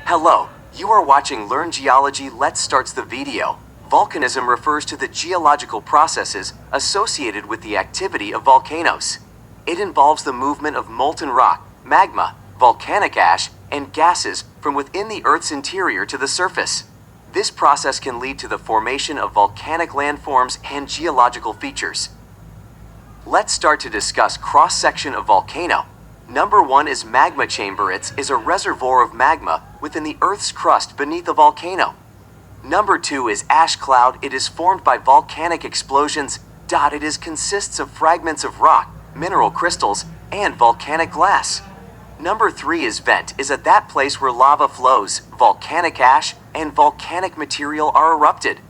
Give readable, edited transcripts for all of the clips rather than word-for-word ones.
Hello, you are watching Learn Geology. Let's start the video. Volcanism refers to the geological processes associated with the activity of volcanoes. It involves the movement of molten rock, magma, volcanic ash, and gases from within the Earth's interior to the surface. This process can lead to the formation of volcanic landforms and geological features. Let's start to discuss cross-section of volcano. Number 1 is magma chamber. It is a reservoir of magma within the Earth's crust beneath a volcano. Number 2 is ash cloud. It is formed by volcanic explosions. It consists of fragments of rock, mineral crystals, and volcanic glass. Number 3 is vent. Is at that place where lava flows, volcanic ash, and volcanic material are erupted.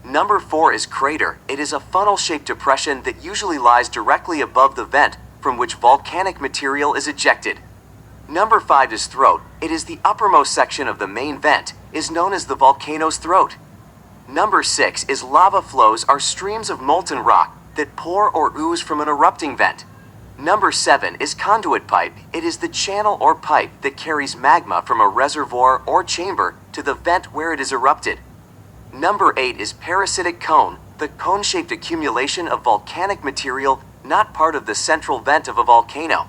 Number 4 is crater. It is a funnel-shaped depression that usually lies directly above the vent from which volcanic material is ejected. Number 5 is throat. It is the uppermost section of the main vent, is known as the volcano's throat. Number 6 is lava flows are streams of molten rock that pour or ooze from an erupting vent. Number 7 is conduit pipe. It is the channel or pipe that carries magma from a reservoir or chamber to the vent where it is erupted. Number 8 is parasitic cone, the cone-shaped accumulation of volcanic material not part of the central vent of a volcano.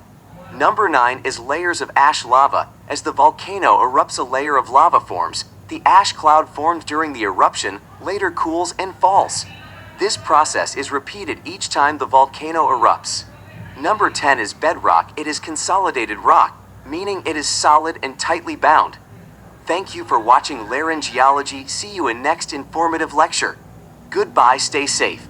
Number 9 is layers of ash lava. As the volcano erupts, a layer of lava forms. The ash cloud formed during the eruption later cools and falls. This process is repeated each time the volcano erupts. Number 10 is bedrock. It is consolidated rock, meaning it is solid and tightly bound. Thank you for watching Learn Geology. See you in next informative lecture. Goodbye, stay safe.